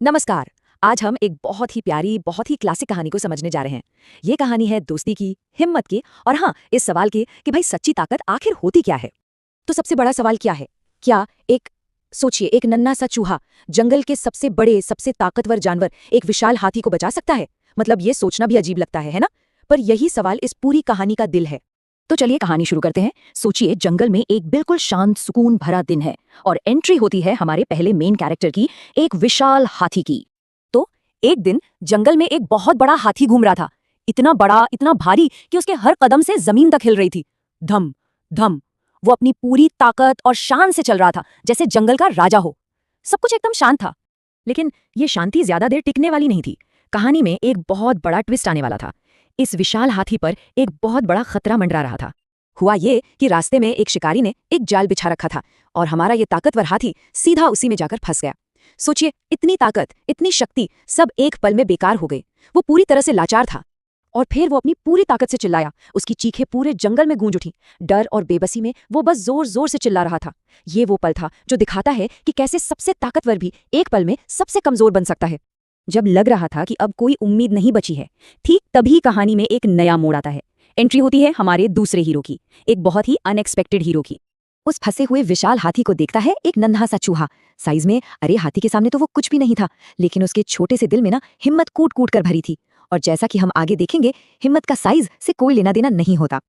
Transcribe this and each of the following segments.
नमस्कार। आज हम एक बहुत ही प्यारी, बहुत ही क्लासिक कहानी को समझने जा रहे हैं। ये कहानी है दोस्ती की, हिम्मत की और हाँ, इस सवाल की कि भाई सच्ची ताकत आखिर होती क्या है। तो सबसे बड़ा सवाल क्या है? क्या एक सोचिए, एक नन्हा सा चूहा जंगल के सबसे बड़े, सबसे ताकतवर जानवर एक विशाल हाथी को बचा सकता है? मतलब ये सोचना भी अजीब लगता है ना? पर यही सवाल इस पूरी कहानी का दिल है। तो चलिए कहानी शुरू करते हैं। सोचिए, जंगल में एक बिल्कुल शांत, सुकून भरा दिन है और एंट्री होती है हमारे पहले मेन कैरेक्टर की, एक विशाल हाथी की। तो एक दिन जंगल में एक बहुत बड़ा हाथी घूम रहा था। इतना बड़ा, इतना भारी कि उसके हर कदम से जमीन तक हिल रही थी। धम धम। वो अपनी पूरी ताकत और शान से चल रहा था, जैसे जंगल का राजा हो। सब कुछ एकदम शांत था। लेकिन ये शांति ज्यादा देर टिकने वाली नहीं थी। कहानी में एक बहुत बड़ा ट्विस्ट आने वाला था। इस विशाल हाथी पर एक बहुत बड़ा खतरा मंडरा रहा था। हुआ ये कि रास्ते में एक शिकारी ने एक जाल बिछा रखा था और हमारा ये ताकतवर हाथी सीधा उसी में जाकर फंस गया। सोचिए, इतनी ताकत, इतनी शक्ति, सब एक पल में बेकार हो गई। वो पूरी तरह से लाचार था। और फिर वो अपनी पूरी ताकत से चिल्लाया। उसकी चीखें पूरे जंगल में गूंज उठी। डर और बेबसी में वो बस जोर जोर से चिल्ला रहा था। ये वो पल था जो दिखाता है कि कैसे सबसे ताकतवर भी एक पल में सबसे कमजोर बन सकता है। जब लग रहा था कि अब कोई उम्मीद नहीं बची है, ठीक तभी कहानी में एक नया मोड़ आता है। एंट्री होती है हमारे दूसरे हीरो की, एक बहुत ही अनएक्सपेक्टेड हीरो की। उस फंसे हुए विशाल हाथी को देखता है एक नन्हा सा चूहा। साइज में अरे हाथी के सामने तो वो कुछ भी नहीं था, लेकिन उसके छोटे से दिल में ना हिम्मत कूट कूट कर भरी थी। और जैसा कि हम आगे देखेंगे, हिम्मत का साइज से कोई लेना देना नहीं होता।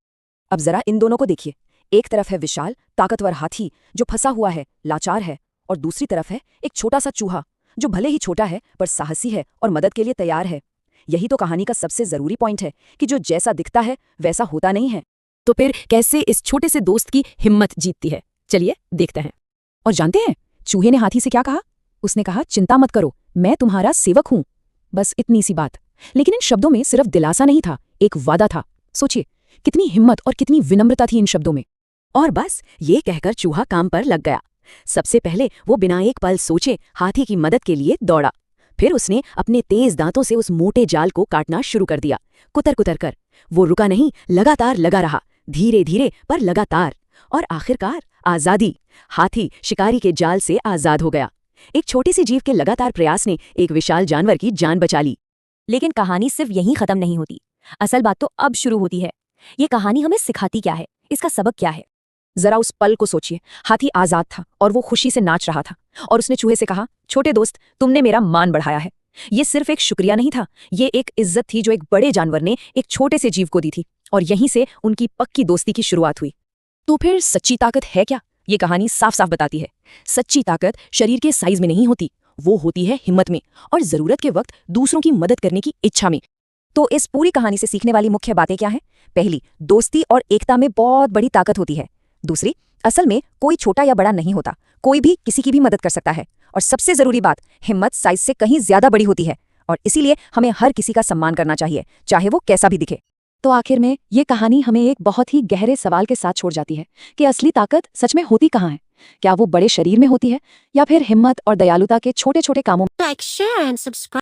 अब जरा इन दोनों को देखिए। एक तरफ है विशाल ताकतवर हाथी जो फंसा हुआ है, लाचार है, और दूसरी तरफ है एक छोटा सा चूहा जो भले ही छोटा है पर साहसी है और मदद के लिए तैयार है। यही तो कहानी का सबसे जरूरी पॉइंट है कि जो जैसा दिखता है वैसा होता नहीं है। तो फिर कैसे इस छोटे से दोस्त की हिम्मत जीतती है, चलिए देखते हैं। और जानते हैं चूहे ने हाथी से क्या कहा? उसने कहा, चिंता मत करो, मैं तुम्हारा सेवक हूं। बस इतनी सी बात। लेकिन इन शब्दों में सिर्फ दिलासा नहीं था, एक वादा था। सोचिए, कितनी हिम्मत और कितनी विनम्रता थी इन शब्दों में। और बस ये कहकर चूहा काम पर लग गया। सबसे पहले वो बिना एक पल सोचे हाथी की मदद के लिए दौड़ा। फिर उसने अपने तेज दांतों से उस मोटे जाल को काटना शुरू कर दिया, कुतर कुतर कर। वो रुका नहीं, लगातार लगा रहा, धीरे धीरे पर लगातार। और आखिरकार आजादी। हाथी शिकारी के जाल से आजाद हो गया। एक छोटे से जीव के लगातार प्रयास ने एक विशाल जानवर की जान बचा ली। लेकिन कहानी सिर्फ यहीं खत्म नहीं होती। असल बात तो अब शुरू होती है। ये कहानी हमें सिखाती क्या है, इसका सबक क्या है? जरा उस पल को सोचिए। हाथी आजाद था और वो खुशी से नाच रहा था। और उसने चूहे से कहा, छोटे दोस्त, तुमने मेरा मान बढ़ाया है। ये सिर्फ एक शुक्रिया नहीं था, ये एक इज्जत थी जो एक बड़े जानवर ने एक छोटे से जीव को दी थी। और यहीं से उनकी पक्की दोस्ती की शुरुआत हुई। तो फिर सच्ची ताकत है क्या? ये कहानी साफ साफ बताती है। सच्ची ताकत शरीर के साइज में नहीं होती, वो होती है हिम्मत में और जरूरत के वक्त दूसरों की मदद करने की इच्छा में। तो इस पूरी कहानी से सीखने वाली मुख्य बातें क्या हैं? पहली, दोस्ती और एकता में बहुत बड़ी ताकत होती है। दूसरी, असल में कोई छोटा या बड़ा नहीं होता, कोई भी किसी की भी मदद कर सकता है। और सबसे जरूरी बात, हिम्मत साइज से कहीं ज्यादा बड़ी होती है। और इसीलिए हमें हर किसी का सम्मान करना चाहिए, चाहे वो कैसा भी दिखे। तो आखिर में ये कहानी हमें एक बहुत ही गहरे सवाल के साथ छोड़ जाती है कि असली ताकत सच में होती कहाँ है? क्या वो बड़े शरीर में होती है या फिर हिम्मत और दयालुता के छोटे छोटे कामों में? Like, share, and subscribe.